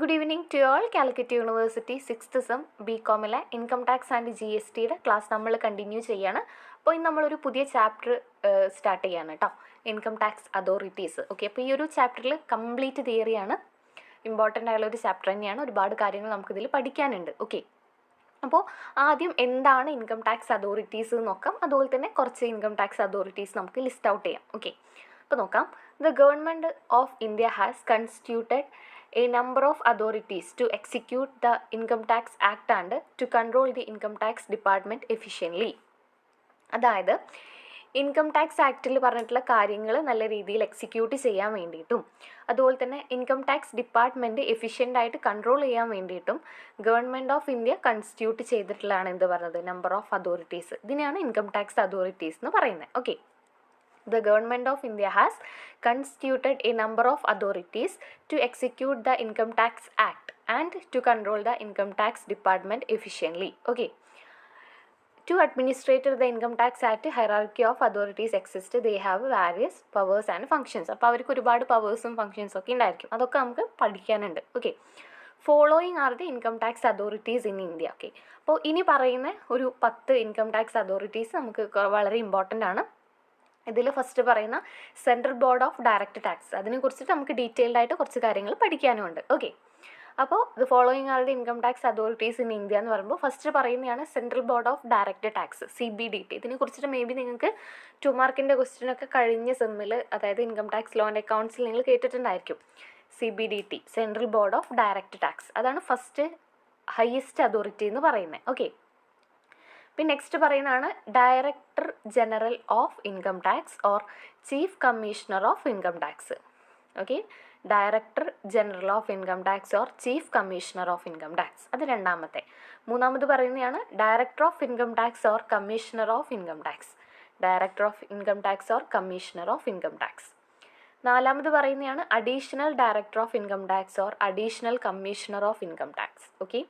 Good evening to all. Calicut university 6th sem BCom income tax and GSTയുടെ class നമ്മൾ continue ചെയ്യാണ്. അപ്പോൾ ഇന്ന് നമ്മളൊരു പുതിയ ചാപ്റ്റർ സ്റ്റാർട്ട് ചെയ്യാണ് കേട്ടോ, ഇൻകം ടാക്സ് അതോറിറ്റീസ്. ഓക്കെ, അപ്പോൾ ഈ ഒരു ചാപ്റ്ററിൽ കംപ്ലീറ്റ് തിയറിയാണ്, ഇമ്പോർട്ടൻ്റ് ആയുള്ള ഒരു ചാപ്റ്റർ തന്നെയാണ്. ഒരുപാട് കാര്യങ്ങൾ നമുക്കിതിൽ പഠിക്കാനുണ്ട്. ഓക്കെ, അപ്പോൾ ആദ്യം എന്താണ് ഇൻകം ടാക്സ് അതോറിറ്റീസ് നോക്കാം. അതുപോലെ തന്നെ കുറച്ച് ഇൻകം ടാക്സ് അതോറിറ്റീസ് നമുക്ക് ലിസ്റ്റ് ഔട്ട് ചെയ്യാം. ഓക്കെ, അപ്പോൾ നോക്കാം. The government of India has constituted a number of authorities to execute the Income Tax Act and to control the Income Tax Department efficiently. അതായത് income tax ആക്റ്റിൽ പറഞ്ഞിട്ടുള്ള കാര്യങ്ങൾ നല്ല രീതിയിൽ execute ചെയ്യാൻ വേണ്ടിയിട്ടും അതുപോലെ തന്നെ ഇൻകം ടാക്സ് ഡിപ്പാർട്ട്മെൻറ്റ് എഫിഷ്യൻ്റായിട്ട് കൺട്രോൾ ചെയ്യാൻ വേണ്ടിയിട്ടും ഗവൺമെൻറ് ഓഫ് ഇന്ത്യ കൺസ്റ്റിറ്റ്യൂട്ട് ചെയ്തിട്ടുള്ളതാണ് എന്ത് പറഞ്ഞത്, നമ്പർ ഓഫ് അതോറിറ്റീസ്. ഇതിനെയാണ് ഇൻകം ടാക്സ് അതോറിറ്റീസ് എന്ന് പറയുന്നത്. Okay, the government of India has constituted a number of authorities to execute the Income Tax Act and to control the Income Tax Department efficiently. Okay. To administrate the Income Tax Act, hierarchy of authorities exist. They have various powers and functions. അപ്പോൾ അവർക്ക് ഒരുപാട് പവേഴ്സും ഫങ്ഷൻസും ഒക്കെ ഉണ്ടായിരിക്കും. അതൊക്കെ നമുക്ക് പഠിക്കാനുണ്ട്. Okay, following are the income tax authorities in India. Okay, അപ്പോൾ ഇനി പറയുന്ന ഒരു 10 ഇൻകം ടാക്സ് അതോറിറ്റീസ് നമുക്ക് വളരെ ഇമ്പോർട്ടൻ്റ് ആണ്. ഇതിൽ ഫസ്റ്റ് പറയുന്ന central board of direct tax, അതിനെക്കുറിച്ചിട്ട് നമുക്ക് ഡീറ്റെയിൽഡ് ആയിട്ട് കുറച്ച് കാര്യങ്ങൾ പഠിക്കാനുമുണ്ട്. ഓക്കെ, അപ്പോൾ the following are the income tax authorities in India എന്ന് പറയുമ്പോൾ ഫസ്റ്റ് പറയുന്നതാണ് central board of direct tax, CBDT. ഇതിനെക്കുറിച്ചിട്ട് മേ ബി നിങ്ങൾക്ക് 2 മാർക്കിൻ്റെ ക്വസ്റ്റ്യനൊക്കെ കഴിഞ്ഞ സെമ്മിൽ, അതായത് ഇൻകം ടാക്സ് ലോ ആൻഡ് അക്കൗണ്ട്സിൽ നിങ്ങൾ കേട്ടിട്ടുണ്ടായിരിക്കും. CBDT, central board of direct tax, അതാണ് ഫസ്റ്റ് ഹയസ്റ്റ് അതോറിറ്റി എന്ന് പറയുന്നത്. ഓക്കെ, പിന്നെ നെക്സ്റ്റ് പറയുന്നതാണ് director general of income tax or chief commissioner of income tax. Okay, director general of income tax or chief commissioner of income tax, അത് രണ്ടാമത്തെ. മൂന്നാമത് പറയുന്നതാണ് director of income tax or commissioner of income tax, director of income tax or commissioner of income tax. നാലാമത് പറയുന്നതാണ് additional director of income tax or additional commissioner of income tax. Okay,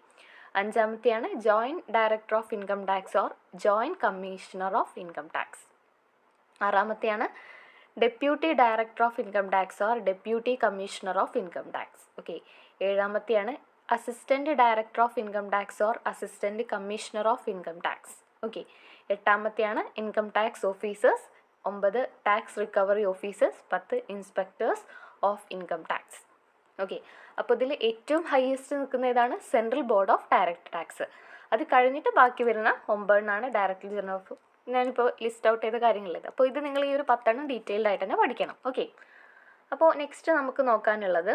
അഞ്ചാമത്തെയാണ് joint director of income tax or joint commissioner of income tax. ആറാമത്തെയാണ് deputy director of income tax or deputy commissioner of income tax. Okay, ഏഴാമത്തെയാണ് assistant director of income tax or assistant commissioner of income tax. Okay, എട്ടാമത്തെയാണ് income tax officers. 9 tax recovery officers. 10 inspectors of income tax. Okay, അപ്പോൾ ഇതിൽ ഏറ്റവും highest നിൽക്കുന്ന ഏതാണ്, central board of direct tax. അത് കഴിഞ്ഞിട്ട് ബാക്കി വരുന്ന 9 ഡയറക്ടർ ജനറൽ ഓഫ്, ഞാനിപ്പോൾ ലിസ്റ്റ് ഔട്ട് ചെയ്ത കാര്യങ്ങളില്ല. അപ്പോൾ ഇത് നിങ്ങൾ ഈ ഒരു 10 ഡീറ്റെയിൽഡ് ആയിട്ട് തന്നെ പഠിക്കണം. ഓക്കെ, അപ്പോൾ നെക്സ്റ്റ് നമുക്ക് നോക്കാനുള്ളത്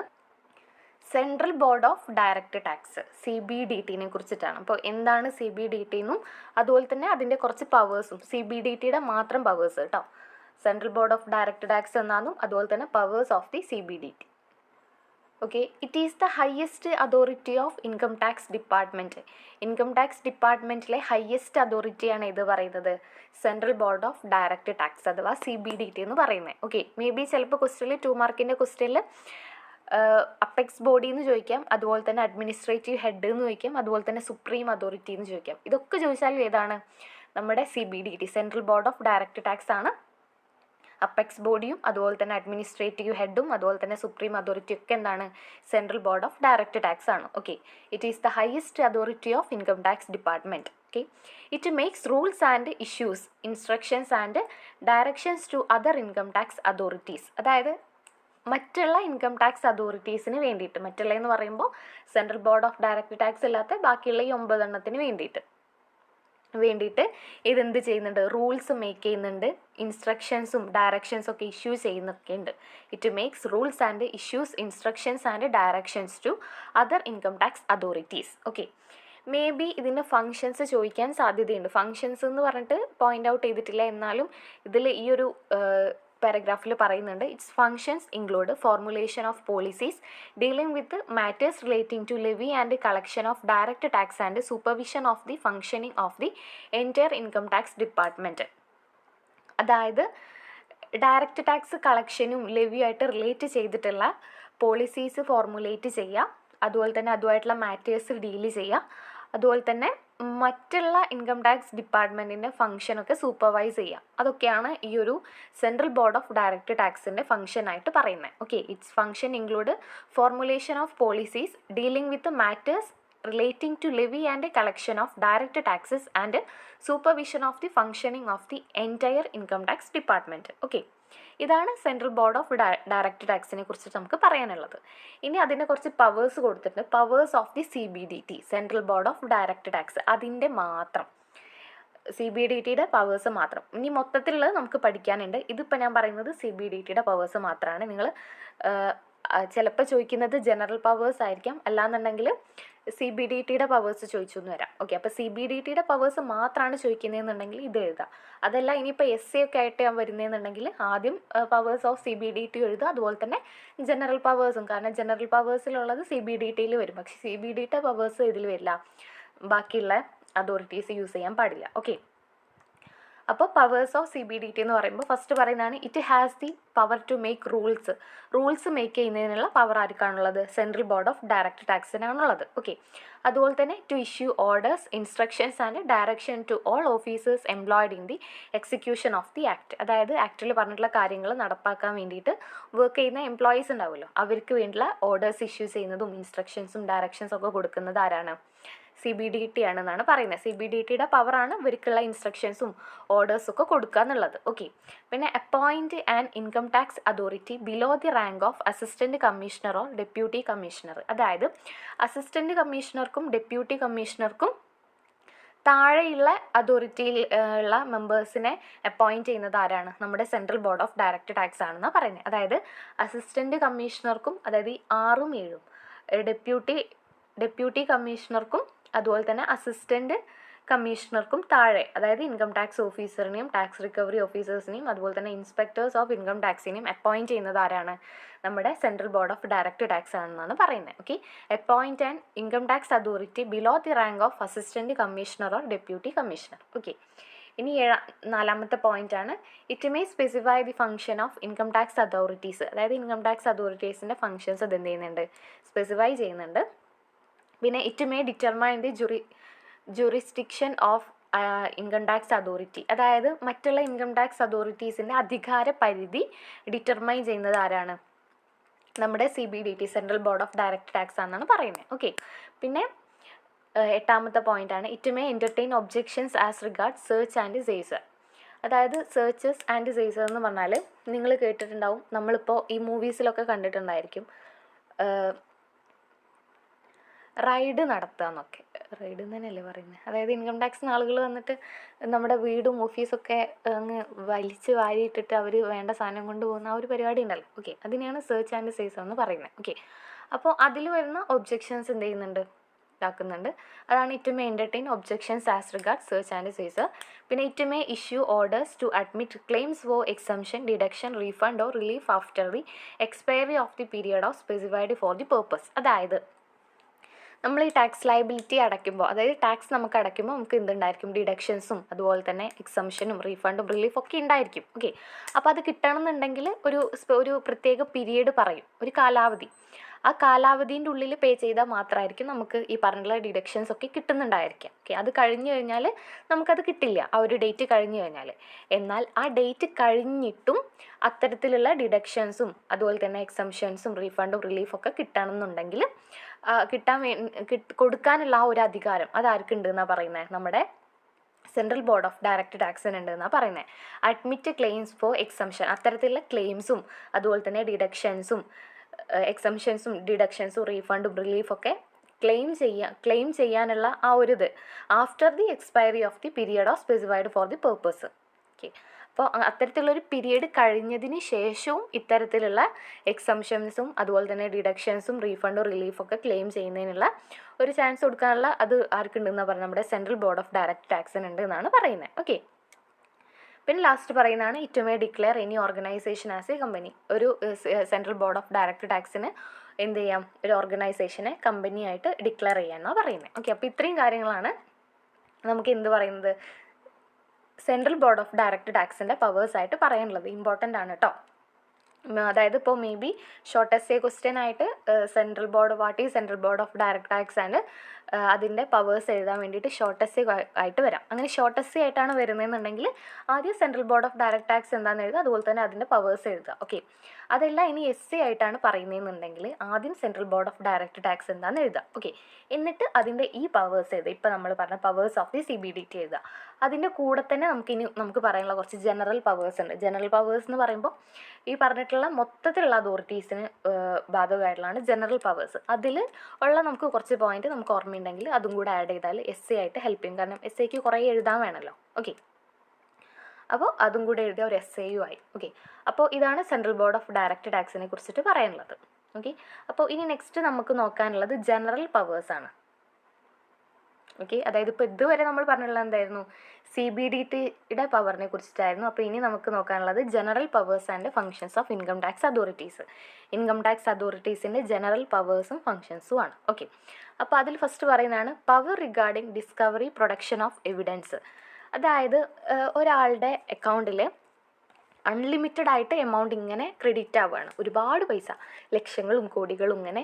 central board of direct tax, CBDTനെ കുറിച്ചിട്ടാണ്. അപ്പോൾ എന്താണ് CBDT എന്നും അതുപോലെ തന്നെ അതിൻ്റെ കുറച്ച് പവേഴ്സും, CBDTയുടെ മാത്രം പവേഴ്സ് കേട്ടോ. Central board of direct tax എന്നാന്നും അതുപോലെ തന്നെ powers of the CBDT. Okay, it is the highest authority of income tax department. Income tax ഡിപ്പാർട്ട്മെൻറ്റിലെ ഹയസ്റ്റ് അതോറിറ്റിയാണ് ഇത് പറയുന്നത്, central board of direct tax അഥവാ CBDT എന്ന് പറയുന്നത്. ഓക്കെ, മേ ബി ചിലപ്പോൾ ക്വസ്റ്റ്യനിൽ 2 മാർക്കിൻ്റെ ക്വസ്റ്റ്യനിൽ അപ്പെക്സ് ബോഡി എന്ന് ചോദിക്കാം, അതുപോലെ തന്നെ അഡ്മിനിസ്ട്രേറ്റീവ് ഹെഡ് എന്ന് ചോദിക്കാം, അതുപോലെ തന്നെ സുപ്രീം അതോറിറ്റി എന്ന് ചോദിക്കാം. ഇതൊക്കെ ചോദിച്ചാൽ ഏതാണ്, നമ്മുടെ CBDT, central board of direct tax ആണ്. അപ്പെക്സ് ബോഡിയും അതുപോലെ തന്നെ അഡ്മിനിസ്ട്രേറ്റീവ് ഹെഡും അതുപോലെ തന്നെ സുപ്രീം അതോറിറ്റി ഒക്കെ എന്താണ്, central board of direct tax ആണ്. Okay, it is the highest authority of income tax department. Okay, it makes rules and issues instructions and directions to other income tax authorities. അതായത് മറ്റുള്ള income tax അതോറിറ്റീസിന് വേണ്ടിയിട്ട്, മറ്റുള്ള എന്ന് പറയുമ്പോൾ central board of direct tax അല്ലാത്ത ബാക്കിയുള്ള ഈ 9 വേണ്ടിയിട്ട് ഇതെന്ത് ചെയ്യുന്നുണ്ട്, റൂൾസ് മേക്ക് ചെയ്യുന്നുണ്ട്, ഇൻസ്ട്രക്ഷൻസും ഡയറക്ഷൻസും ഒക്കെ ഇഷ്യൂ ചെയ്യുന്നൊക്കെ ഉണ്ട്. It makes rules and issues instructions and directions to other income tax authorities. Okay, may be ഇതിൻ്റെ ഫങ്ഷൻസ് ചോദിക്കാൻ സാധ്യതയുണ്ട്. ഫങ്ഷൻസ് എന്ന് പറഞ്ഞിട്ട് പോയിൻ്റ് ഔട്ട് ചെയ്തിട്ടില്ല, എന്നാലും ഇതിൽ ഈ ഒരു പാരഗ്രാഫിൽ പറയുന്നുണ്ട്. Its functions include formulation of policies dealing with matters relating to levy and collection of direct tax and supervision of the functioning of the entire income tax department. അതായത് ഡയറക്റ്റ് ടാക്സ് കളക്ഷനും ലെവിയായിട്ട് റിലേറ്റ് ചെയ്തിട്ടുള്ള policies formulate ചെയ്യുക, അതുപോലെ തന്നെ അതുമായിട്ടുള്ള matters deal ചെയ്യുക, അതുപോലെ തന്നെ മറ്റുള്ള ഇൻകം ടാക്സ് ഡിപ്പാർട്ട്മെൻറ്റിൻ്റെ ഫംഗ്ഷനൊക്കെ സൂപ്പർവൈസ് ചെയ്യുക. അതൊക്കെയാണ് ഈ ഒരു സെൻട്രൽ ബോർഡ് ഓഫ് ഡയറക്റ്റ് ടാക്സിൻ്റെ ഫംഗ്ഷനായിട്ട് പറയുന്നത്. Okay, it's function include formulation of policies dealing with matters relating to levy and collection of direct taxes and supervision of the functioning of the entire income tax department. Okay, ഇതാണ് central board of direct ടാക്സിനെ കുറിച്ച് നമുക്ക് പറയാനുള്ളത്. ഇനി അതിനെ കുറച്ച് powers കൊടുത്തിട്ടുണ്ട്. Powers of the CBDT, central board of direct tax, അതിൻ്റെ മാത്രം CBDTയുടെ പവേഴ്സ് മാത്രം. ഇനി മൊത്തത്തിലുള്ളത് നമുക്ക് പഠിക്കാനുണ്ട്. ഇതിപ്പോൾ ഞാൻ പറയുന്നത് CBDTയുടെ പവേഴ്സ് മാത്രമാണ്. നിങ്ങൾ ചിലപ്പോൾ ചോദിക്കുന്നത് ജനറൽ പവേഴ്സ് ആയിരിക്കാം, അല്ലാന്നുണ്ടെങ്കിൽ CBDTയുടെ പവേഴ്സ് ചോദിച്ചു എന്ന് വരാം. ഓക്കെ, അപ്പോൾ CBDTയുടെ പവേഴ്സ് മാത്രമാണ് ചോദിക്കുന്നതെന്നുണ്ടെങ്കിൽ ഇത് എഴുതാം. അതല്ല ഇനിയിപ്പോൾ essay ഒക്കെ ആയിട്ട് ഞാൻ വരുന്നതെന്നുണ്ടെങ്കിൽ ആദ്യം പവേഴ്സ് ഓഫ് CBDT എഴുതുക, അതുപോലെ തന്നെ ജനറൽ പവേഴ്സും. കാരണം ജനറൽ പവേഴ്സിലുള്ളത് CBDTയിൽ വരും, പക്ഷേ CBDTയുടെ പവേഴ്സ് ഇതിൽ വരില്ല, ബാക്കിയുള്ള അതോറിറ്റീസ് യൂസ് ചെയ്യാൻ പാടില്ല. ഓക്കെ, അപ്പോൾ പവേഴ്സ് ഓഫ് CBDT എന്ന് പറയുമ്പോൾ ഫസ്റ്റ് പറയുന്നതാണ് it has the power to make rules make ചെയ്യുന്നതിനുള്ള പവർ ആർക്കാണുള്ളത്? സെൻട്രൽ ബോർഡ് ഓഫ് ഡയറക്റ്റ് ടാക്സിനാണുള്ളത്. ഓക്കെ, അതുപോലെ തന്നെ to issue orders, instructions and direction to all officers employed in the execution of the act. അതായത് ആക്ടിൽ പറഞ്ഞിട്ടുള്ള കാര്യങ്ങൾ നടപ്പാക്കാൻ വേണ്ടിയിട്ട് വർക്ക് ചെയ്യുന്ന എംപ്ലോയീസ് ഉണ്ടാവുമല്ലോ, അവർക്ക് വേണ്ടിയുള്ള ഓർഡേഴ്സ് ഇഷ്യൂ ചെയ്യുന്നതും ഇൻസ്ട്രക്ഷൻസും ഡയറക്ഷൻസും ഒക്കെ കൊടുക്കുന്നത് ആരാണ്? CBDT ആണെന്നാണ് പറയുന്നത്. CBDTയുടെ പവറാണ് ഇവർക്കുള്ള ഇൻസ്ട്രക്ഷൻസും ഓർഡേഴ്സൊക്കെ കൊടുക്കുക എന്നുള്ളത്. ഓക്കെ, പിന്നെ appoint and income tax authority below the rank of assistant commissioner or deputy commissioner. അതായത് അസിസ്റ്റൻറ്റ് കമ്മീഷണർക്കും ഡെപ്യൂട്ടി കമ്മീഷണർക്കും താഴെയുള്ള അതോറിറ്റിയിൽ ഉള്ള മെമ്പേഴ്സിനെ അപ്പോയിൻറ്റ് ചെയ്യുന്നത് ആരാണ്? നമ്മുടെ central board of direct tax ആണെന്നാണ് പറയുന്നത്. അതായത് അസിസ്റ്റൻറ്റ് കമ്മീഷണർക്കും, അതായത് 6ഉം 7ഉം, ഡെപ്യൂട്ടി കമ്മീഷണർക്കും അതുപോലെ തന്നെ അസിസ്റ്റൻറ്റ് കമ്മീഷണർക്കും താഴെ, അതായത് ഇൻകം ടാക്സ് ഓഫീസറിനെയും ടാക്സ് റിക്കവറി ഓഫീസേഴ്സിനെയും അതുപോലെ തന്നെ ഇൻസ്പെക്ടേഴ്സ് ഓഫ് ഇൻകം ടാക്സിനെയും അപ്പോയിൻറ്റ് ചെയ്യുന്നത് ആരാണ്? നമ്മുടെ central board of direct tax ആണെന്നാണ് പറയുന്നത്. Okay, appoint and income tax authority below the rank of assistant commissioner or deputy commissioner. Okay, ഇനി 4ാമത്തെ പോയിൻ്റാണ് it may specify the function of income tax authorities. അതായത് income tax അതോറിറ്റീസിൻ്റെ functions അത് എന്ത് ചെയ്യുന്നുണ്ട്? Specify ചെയ്യുന്നുണ്ട്. പിന്നെ it may determine the jurisdiction of income tax authority. അതായത് മറ്റുള്ള ഇൻകം ടാക്സ് അതോറിറ്റീസിൻ്റെ അധികാര പരിധി ഡിറ്റർമൈൻ ചെയ്യുന്നത് ആരാണ്? നമ്മുടെ CBDT, central board of direct tax ആണെന്നാണ് പറയുന്നത്. ഓക്കെ, പിന്നെ 8ാമത്തെ പോയിൻ്റാണ് it may entertain objections as regard search and seizure. അതായത് സെർച്ചസ് ആൻഡ് സേസർ എന്ന് പറഞ്ഞാൽ നിങ്ങൾ കേട്ടിട്ടുണ്ടാവും, നമ്മളിപ്പോൾ ഈ മൂവീസിലൊക്കെ കണ്ടിട്ടുണ്ടായിരിക്കും, റൈഡ് നടത്തുക എന്നൊക്കെ. റൈഡ് തന്നെയല്ലേ പറയുന്നത്? അതായത് ഇൻകം ടാക്സിന് ആളുകൾ വന്നിട്ട് നമ്മുടെ വീടും ഓഫീസൊക്കെ അങ്ങ് വലിച്ച് വാരിയിട്ടിട്ട് അവർ വേണ്ട സാധനം കൊണ്ട് പോകുന്ന ആ ഒരു പരിപാടി ഉണ്ടല്ലോ. ഓക്കെ, അതിനെയാണ് സെർച്ച് ആൻഡ് സേസർ എന്ന് പറയുന്നത്. ഓക്കെ, അപ്പോൾ അതിൽ വരുന്ന ഒബ്ജെക്ഷൻസ് എന്ത് ചെയ്യുന്നുണ്ട്? ഇതാക്കുന്നുണ്ട്. അതാണ് it may entertain objections as regard search and seizure. പിന്നെ it may issue orders to admit claims for exemption, deduction, refund or relief after the expiry of the period of specified for the purpose. അതായത് നമ്മൾ ഈ tax liability അടയ്ക്കുമ്പോൾ, അതായത് tax നമുക്ക് അടയ്ക്കുമ്പോൾ നമുക്ക് എന്തുണ്ടായിരിക്കും? ഡിഡക്ഷൻസും അതുപോലെ തന്നെ എക്സംഷനും റീഫണ്ടും റിലീഫും ഒക്കെ ഉണ്ടായിരിക്കും. ഓക്കെ, അപ്പോൾ അത് കിട്ടണമെന്നുണ്ടെങ്കിൽ ഒരു പ്രത്യേക പീരീഡ് പറയും, ഒരു കാലാവധി. ആ കാലാവധീൻ്റെ ഉള്ളിൽ പേ ചെയ്താൽ മാത്രമായിരിക്കും നമുക്ക് ഈ പറഞ്ഞുള്ള ഡിഡക്ഷൻസ് ഒക്കെ കിട്ടുന്നുണ്ടായിരിക്കാം. ഓക്കെ, അത് കഴിഞ്ഞു കഴിഞ്ഞാൽ നമുക്കത് കിട്ടില്ല, ആ ഒരു ഡേറ്റ് കഴിഞ്ഞു കഴിഞ്ഞാൽ. എന്നാൽ ആ ഡേറ്റ് കഴിഞ്ഞിട്ടും അത്തരത്തിലുള്ള ഡിഡക്ഷൻസും അതുപോലെ തന്നെ എക്സംഷൻസും റീഫണ്ടും റിലീഫൊക്കെ കിട്ടണമെന്നുണ്ടെങ്കിൽ കൊടുക്കാനുള്ള ആ ഒരു അധികാരം അതാർക്കുണ്ട് എന്നാണ് പറയുന്നത്? നമ്മുടെ സെൻട്രൽ ബോർഡ് ഓഫ് ഡയറക്റ്റ് ടാക്സിനുണ്ട് എന്നാണ് പറയുന്നത്. അഡ്മിറ്റ് ക്ലെയിംസ് ഫോർ എക്സംഷൻ, അത്തരത്തിലുള്ള ക്ലെയിംസും അതുപോലെ തന്നെ ഡിഡക്ഷൻസും എക്സംഷൻസും ഡിഡക്ഷൻസും റീഫണ്ടും റിലീഫൊക്കെ ക്ലെയിം ചെയ്യാനുള്ള ആ ഒരു ഇത് after the expiry of the period of specified for the purpose. Okay, അപ്പോൾ അത്തരത്തിലുള്ളൊരു പീരീഡ് കഴിഞ്ഞതിന് ശേഷവും ഇത്തരത്തിലുള്ള എക്സംഷൻസും അതുപോലെ തന്നെ ഡിഡക്ഷൻസും റീഫണ്ടും റിലീഫൊക്കെ ക്ലെയിം ചെയ്യുന്നതിനുള്ള ഒരു ചാൻസ് കൊടുക്കാനുള്ള അത് ആർക്കുണ്ടെന്നാണ് പറയുന്നത്? നമ്മുടെ സെൻട്രൽ ബോർഡ് ഓഫ് ഡയറക്റ്റ് ടാക്സിനുണ്ട് എന്നാണ് പറയുന്നത്. ഓക്കെ, പിന്നെ ലാസ്റ്റ് പറയുന്നതാണ് it may declare any organisation as A company. ഒരു സെൻട്രൽ ബോർഡ് ഓഫ് ഡയറക്റ്റ് ടാക്സിന് എന്ത് ചെയ്യാം? ഒരു ഓർഗനൈസേഷനെ കമ്പനിയായിട്ട് ഡിക്ലെയർ ചെയ്യാമെന്നാണ് പറയുന്നത്. ഓക്കെ, അപ്പോൾ ഇത്രയും കാര്യങ്ങളാണ് നമുക്ക് എന്ത് പറയുന്നത്? സെൻട്രൽ ബോർഡ് ഓഫ് ഡയറക്റ്റ് ടാക്സിൻ്റെ പവേഴ്സായിട്ട് പറയാനുള്ളത്. ഇമ്പോർട്ടൻ്റ് ആണ് കേട്ടോ. അതായത് ഇപ്പോൾ maybe short essay question ആയിട്ട് what is central board of direct tax and അതിൻ്റെ പവേഴ്സ് എഴുതാൻ വേണ്ടിയിട്ട് ഷോർട്ട് എസ്സേ ആയിട്ട് വരാം. അങ്ങനെ ഷോർട്ട് എസ്സേ ആയിട്ടാണ് വരുന്നതെന്നുണ്ടെങ്കിൽ ആദ്യം central board of direct tax എന്താണെന്ന് എഴുതുക, അതുപോലെ തന്നെ അതിൻ്റെ പവേഴ്സ് എഴുതുക. ഓക്കെ, അതല്ല ഇനി എസ്സേ ആയിട്ടാണ് പറയുന്നതെന്നുണ്ടെങ്കിൽ ആദ്യം central board of direct tax എന്താണെന്ന് എഴുതുക. ഓക്കെ, എന്നിട്ട് അതിൻ്റെ ഈ പവേഴ്സ് എഴുതുക. ഇപ്പോൾ നമ്മൾ പറഞ്ഞ പവേഴ്സ് ഓഫ് ദി CBDT എഴുതുക. അതിൻ്റെ കൂടെ തന്നെ നമുക്ക് പറയാനുള്ള കുറച്ച് ജനറൽ പവേഴ്സ് ഉണ്ട്. ജനറൽ പവേഴ്സ് എന്ന് പറയുമ്പോൾ ഈ പറഞ്ഞിട്ടുള്ള മൊത്തത്തിലുള്ള അതോറിറ്റീസിന് ബാധകമായിട്ടുള്ളതാണ് ജനറൽ പവേഴ്സ്. അതിൽ ഉള്ള നമുക്ക് കുറച്ച് പോയിന്റ് നമുക്ക് ഓർമ്മയുണ്ടെങ്കിൽ അതും കൂടെ ആഡ് ചെയ്താൽ എസ്സേ ആയിട്ട് ഹെൽപ്പ് ചെയ്യും. കാരണം എസ്സേക്ക് കുറേ എഴുതാൻ വേണമല്ലോ. ഓക്കെ, അപ്പോൾ അതും കൂടെ എഴുതിയ ഒരു എസ്സേയും ആയി. ഓക്കെ, അപ്പോൾ ഇതാണ് സെൻട്രൽ ബോർഡ് ഓഫ് ഡയറക്റ്റ് ടാക്സിനെ കുറിച്ചിട്ട് പറയാനുള്ളത്. ഓക്കെ, അപ്പോൾ ഇനി നെക്സ്റ്റ് നമുക്ക് നോക്കാനുള്ളത് ജനറൽ പവേഴ്സാണ്. ഓക്കെ, അതായത് ഇപ്പോൾ ഇതുവരെ നമ്മൾ പറഞ്ഞിട്ടുള്ളത് എന്തായിരുന്നു, CBDTയുടെ പവറിനെ കുറിച്ചിട്ടായിരുന്നു. അപ്പോൾ ഇനി നമുക്ക് നോക്കാനുള്ളത് general powers and functions of income tax authorities. Income tax അതോറിറ്റീസിൻ്റെ ജനറൽ പവേഴ്സും ഫങ്ഷൻസും ആണ്. ഓക്കെ, അപ്പോൾ അതിൽ ഫസ്റ്റ് പറയുന്നതാണ് power regarding discovery production of evidence. അതായത് ഒരാളുടെ അക്കൗണ്ടിൽ അൺലിമിറ്റഡ് ആയിട്ട് എമൗണ്ട് ഇങ്ങനെ ക്രെഡിറ്റ് ആവുകയാണ്, ഒരുപാട് പൈസ, ലക്ഷങ്ങളും കോടികളും ഇങ്ങനെ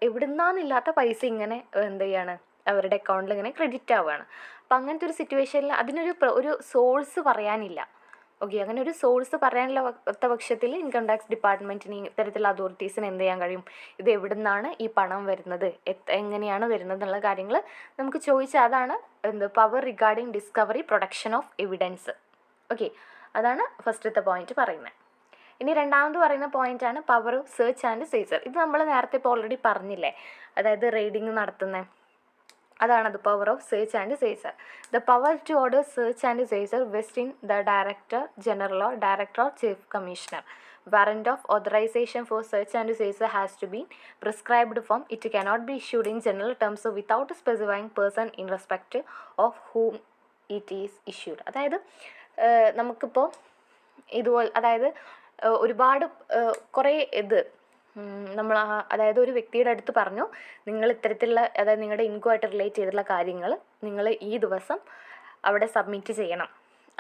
എവിടുന്നാന്നില്ലാത്ത പൈസ ഇങ്ങനെ എന്ത് ചെയ്യാണ്, അവരുടെ അക്കൗണ്ടിൽ ഇങ്ങനെ ക്രെഡിറ്റ് ആവുകയാണ്. അപ്പം അങ്ങനത്തെ ഒരു സിറ്റുവേഷനിൽ അതിനൊരു സോഴ്സ് പറയാനില്ല. ഓക്കെ, അങ്ങനെ ഒരു സോഴ്സ് പറയാനുള്ള പക്ഷത്തിൽ ഇൻകം ടാക്സ് ഡിപ്പാർട്ട്മെൻറ്റിന് ഇത്തരത്തിലുള്ള അതോറിറ്റീസിന് എന്ത് ചെയ്യാൻ കഴിയും, ഇത് എവിടെ ഈ പണം വരുന്നത്, എങ്ങനെയാണ് വരുന്നത് എന്നുള്ള കാര്യങ്ങൾ നമുക്ക് ചോദിച്ചാൽ അതാണ് power regarding discovery production of evidence. Okay, അതാണ് ഫസ്റ്റത്തെ പോയിന്റ് പറയുന്നത്. ഇനി രണ്ടാമത് പറയുന്ന പോയിന്റാണ് power of search and seizure. ഇത് നമ്മൾ നേരത്തെ ഇപ്പോൾ ഓൾറെഡി പറഞ്ഞില്ലേ, അതായത് റെയ്ഡിങ് നടത്തുന്നത്, അതാണത് power of search and seizure. The power to order search and seizure vest in the director general or director or chief commissioner. Warrant of authorization for search and seizure has to be prescribed form. It cannot be issued in general terms without specifying person in respect of whom it is issued. അതായത് നമുക്കിപ്പോൾ ഇതുപോലെ, അതായത് ഒരുപാട് കുറേ നമ്മൾ അതായത് ഒരു വ്യക്തിയുടെ അടുത്ത് പറഞ്ഞു, നിങ്ങൾ ഇത്തരത്തിലുള്ള, അതായത് നിങ്ങളുടെ ഇൻകമായിട്ട് റിലേറ്റ് ചെയ്തിട്ടുള്ള കാര്യങ്ങൾ നിങ്ങൾ ഈ ദിവസം അവിടെ സബ്മിറ്റ് ചെയ്യണം,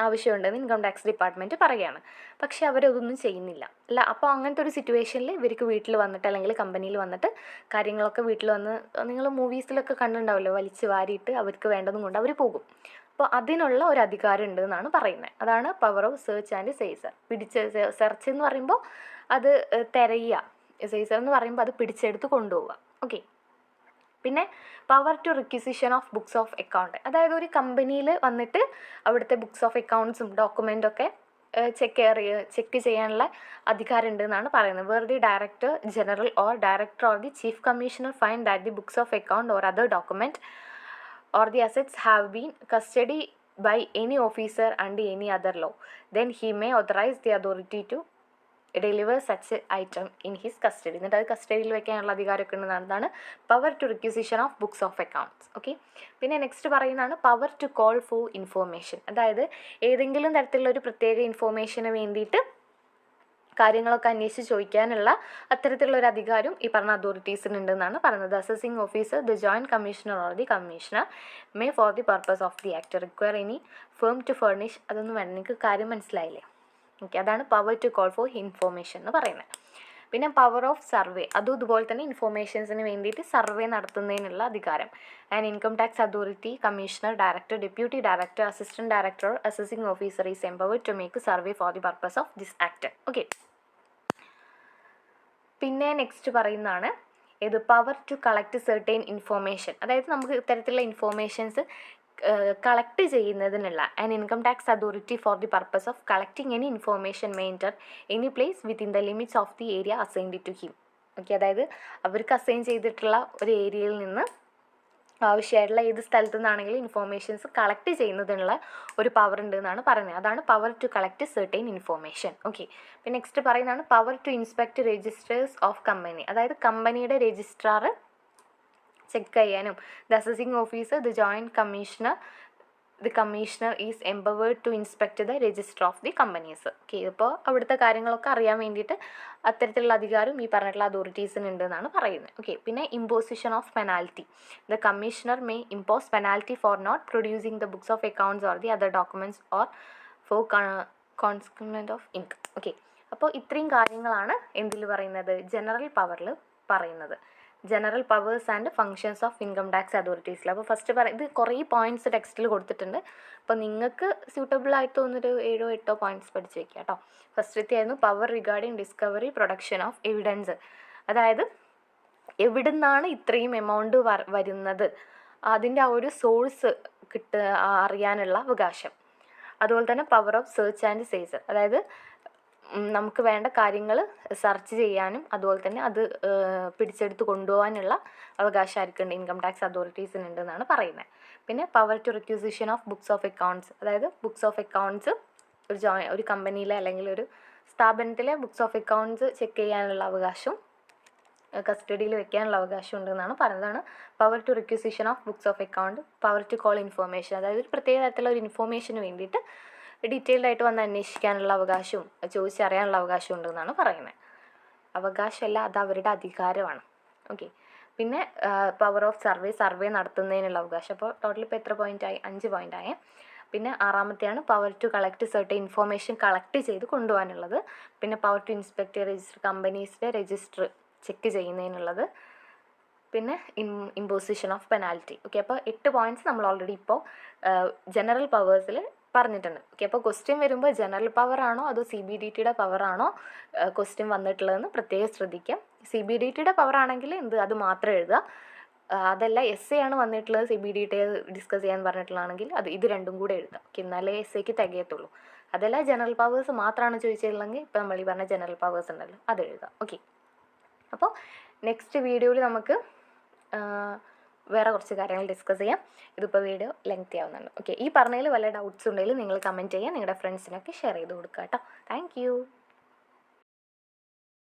ആവശ്യമുണ്ടെന്ന് ഇൻകം ടാക്സ് ഡിപ്പാർട്ട്മെൻറ്റ് പറയുകയാണ്. പക്ഷേ അവരതൊന്നും ചെയ്യുന്നില്ല. അപ്പോൾ അങ്ങനത്തെ ഒരു സിറ്റുവേഷനിൽ ഇവർക്ക് വീട്ടിൽ വന്നിട്ട് അല്ലെങ്കിൽ കമ്പനിയിൽ വന്നിട്ട് കാര്യങ്ങളൊക്കെ വീട്ടിൽ വന്ന്, നിങ്ങൾ മൂവീസിലൊക്കെ കണ്ടിട്ടുണ്ടാവുമല്ലോ, വലിച്ചു വാരിയിട്ട് അവർക്ക് വേണ്ടതും കൊണ്ട് അവർ പോകും. അപ്പോൾ അതിനുള്ള ഒരു അധികാരം ഉണ്ട് എന്നാണ് പറയുന്നത്. അതാണ് power of search and seizure. Search എന്ന് പറയുമ്പോൾ അത് തിരയുക, സീസർ എന്ന് പറയുമ്പോൾ അത് പിടിച്ചെടുത്ത് കൊണ്ടുപോവുക. ഓക്കെ, പിന്നെ power to requisition of books of account. അതായത് ഒരു വന്നിട്ട് അവിടുത്തെ ബുക്സ് ഓഫ് അക്കൗണ്ട്സും ഡോക്യുമെൻ്റൊക്കെ ചെക്ക് ചെയ്യാനുള്ള അധികാരം ഉണ്ട് എന്നാണ് പറയുന്നത്. Where the director general or director or the chief commissioner find that the books of account or other document or the assets have been custody by any officer under any other law, then he may authorize the authority to deliver such item in his custody. എന്നിട്ട് അത് കസ്റ്റഡിയിൽ വെക്കാനുള്ള അധികാരമൊക്കെ ഉണ്ടെന്നാണ് power to requisition of books of accounts. Okay, പിന്നെ next പറയുന്നതാണ് power to call for information. അതായത് ഏതെങ്കിലും തരത്തിലുള്ള ഒരു പ്രത്യേക ഇൻഫോർമേഷന് വേണ്ടിയിട്ട് കാര്യങ്ങളൊക്കെ അന്വേഷിച്ച് ചോദിക്കാനുള്ള അത്തരത്തിലുള്ള ഒരു അധികാരം ഈ പറഞ്ഞ അതോറിറ്റീസിനുണ്ടെന്നാണ് പറയുന്നത്. Assessing officer, the joint commissioner or the commissioner may for the purpose of the act require any firm to furnish. അതൊന്നും വേണം, നിങ്ങൾക്ക് കാര്യം മനസ്സിലായില്ലേ? ഓക്കെ, അതാണ് power to call for information എന്ന് പറയുന്നത്. പിന്നെ പവർ ഓഫ് സർവേ, അതും ഇതുപോലെ തന്നെ ഇൻഫോർമേഷൻസിന് വേണ്ടിയിട്ട് സർവേ നടത്തുന്നതിനുള്ള അധികാരം. And income tax authority commissioner, director, deputy director, assistant director, assessing officer is empowered to make survey for the purpose of this act. Okay, പിന്നെ നെക്സ്റ്റ് പറയുന്നതാണ് ഇത് power to collect certain information. അതായത് നമുക്ക് ഇത്തരത്തിലുള്ള informations collect ചെയ്യുന്നതിനുള്ള and income tax authority for the purpose of collecting any information may enter any place within the limits of the area assigned to him. Okay, അതായത് അവർക്ക് assign ചെയ്തിട്ടുള്ള ഒരു ഏരിയയിൽ നിന്ന് ആവശ്യമായിട്ടുള്ള ഏത് സ്ഥലത്തു നിന്നാണെങ്കിലും ഇൻഫോർമേഷൻസ് കളക്ട് ചെയ്യുന്നതിനുള്ള ഒരു പവർ ഉണ്ട് എന്നാണ് പറയുന്നത്. അതാണ് power to collect certain information. Okay, പിന്നെ നെക്സ്റ്റ് പറയുന്നതാണ് power to inspect registers of company. അതായത് കമ്പനിയുടെ രജിസ്ട്രാർ ചെക്ക് ചെയ്യാനും the assessing officer, the joint commissioner, the commissioner is empowered to inspect the register of the companies. Okay, ഇപ്പോൾ അവിടുത്തെ കാര്യങ്ങളൊക്കെ അറിയാൻ വേണ്ടിയിട്ട് അത്തരത്തിലുള്ള അധികാരം ഈ പറഞ്ഞിട്ടുള്ള അതോറിറ്റീസിന് ഉണ്ട് എന്നാണ് പറയുന്നത്. ഓക്കെ, പിന്നെ imposition of penalty. The commissioner may impose penalty for not producing the books of accounts or the other documents or for concealment of income. Okay, അപ്പോൾ ഇത്രയും കാര്യങ്ങളാണ് എന്തിൽ പറയുന്നത്, ജനറൽ പവറിൽ പറയുന്നത്. General powers and functions of income tax അതോറിറ്റീസിൽ. അപ്പോൾ first ഇത് കുറേ പോയിൻറ്റ്സ് ടെക്സ്റ്റിൽ കൊടുത്തിട്ടുണ്ട്. അപ്പോൾ നിങ്ങൾക്ക് സ്യൂട്ടബിൾ ആയിട്ട് തോന്നുന്നൊരു 7-8 പോയിൻറ്റ്സ് പഠിച്ച് വയ്ക്കുക കേട്ടോ. ഫസ്റ്റത്തെ ആയിരുന്നു power regarding discovery production of evidence. അതായത് എവിടുന്നാണ് ഇത്രയും എമൗണ്ട് വരുന്നത്, അതിൻ്റെ ആ ഒരു സോഴ്സ് അറിയാനുള്ള അവകാശം. അതുപോലെ തന്നെ power of search and seizure, അതായത് നമുക്ക് വേണ്ട കാര്യങ്ങൾ സെർച്ച് ചെയ്യാനും അതുപോലെ തന്നെ അത് പിടിച്ചെടുത്ത് കൊണ്ടുപോകാനുള്ള അവകാശം ആയിരിക്കുന്നുണ്ട്, ഇൻകം ടാക്സ് അതോറിറ്റീസിനുണ്ടെന്നാണ് പറയുന്നത്. പിന്നെ power to requisition of books of accounts, അതായത് ബുക്സ് ഓഫ് അക്കൗണ്ട്സ് ഒരു കമ്പനിയിലെ അല്ലെങ്കിൽ ഒരു സ്ഥാപനത്തിലെ ബുക്സ് ഓഫ് അക്കൗണ്ട്സ് ചെക്ക് ചെയ്യാനുള്ള അവകാശം, കസ്റ്റഡിയിൽ വെക്കാനുള്ള അവകാശം ഉണ്ടെന്നാണ് പറയുന്നതാണ് power to requisition of books of account. Power to call information, അതായത് ഒരു പ്രത്യേക തരത്തിലുള്ള ഒരു ഇൻഫോർമേഷന് വേണ്ടിയിട്ട് ഡീറ്റെയിൽഡ് ആയിട്ട് വന്ന് അന്വേഷിക്കാനുള്ള അവകാശവും ചോദിച്ചറിയാനുള്ള അവകാശം ഉണ്ടെന്നാണ് പറയുന്നത്. അവകാശമല്ല, അത് അവരുടെ അധികാരമാണ്. ഓക്കെ. പിന്നെ പവർ ഓഫ് സർവേ നടത്തുന്നതിനുള്ള അവകാശം. അപ്പോൾ ടോട്ടൽ ഇപ്പോൾ എത്ര പോയിൻ്റായി? 5 പോയിൻ്റായേ. പിന്നെ 6-മത്തെയാണ് power to collect certain information collect ചെയ്ത് കൊണ്ടുപോകാനുള്ളത്. പിന്നെ പവർ ടു ഇൻസ്പെക്ട് രജിസ്റ്റർ, കമ്പനീസിൻ്റെ രജിസ്റ്റർ ചെക്ക് ചെയ്യുന്നതിനുള്ളത്. പിന്നെ ഇമ്പോസിഷൻ ഓഫ് പെനാൽറ്റി. ഓക്കെ, അപ്പോൾ 8 പോയിൻറ്റ്സ് നമ്മൾ ഓൾറെഡി ഇപ്പോൾ ജനറൽ പവേഴ്സിൽ പറഞ്ഞിട്ടുണ്ട്. ഓക്കെ, അപ്പോൾ ക്വസ്റ്റ്യൻ വരുമ്പോൾ ജനറൽ പവർ ആണോ അതോ CBDTയുടെ പവർ ആണോ ക്വസ്റ്റ്യൻ വന്നിട്ടുള്ളതെന്ന് പ്രത്യേകം ശ്രദ്ധിക്കാം. CBDTയുടെ പവർ ആണെങ്കിൽ അത് മാത്രം എഴുതുക. അതല്ല essay ആണ് വന്നിട്ടുള്ളത്, CBDT ഡിസ്കസ് ചെയ്യാൻ പറഞ്ഞിട്ടുള്ളതാണെങ്കിൽ ഇത് രണ്ടും കൂടെ എഴുതുക. ഓക്കെ, എന്നാലേ essayക്ക് തികയത്തുള്ളൂ. അതല്ല ജനറൽ പവേഴ്സ് മാത്രമാണ് ചോദിച്ചിട്ടുള്ളതെങ്കിൽ ഇപ്പോൾ നമ്മൾ ഈ പറഞ്ഞ ജനറൽ പവേഴ്സ് ഉണ്ടല്ലോ അത് എഴുതുക. ഓക്കെ, അപ്പോൾ നെക്സ്റ്റ് വീഡിയോയിൽ നമുക്ക് വേറെ കുറച്ച് കാര്യങ്ങൾ ഡിസ്കസ് ചെയ്യാം. ഇതിപ്പോൾ വീഡിയോ ലെങ്തി ആവുന്നുണ്ട്. ഓക്കെ, ഈ പറഞ്ഞതിൽ വല്ല ഡൗട്ട്സ് ഉണ്ടെങ്കിൽ നിങ്ങൾ കമൻറ്റ് ചെയ്യുക, നിങ്ങളുടെ ഫ്രണ്ട്സിനൊക്കെ ഷെയർ ചെയ്ത് കൊടുക്കുക കേട്ടോ. താങ്ക്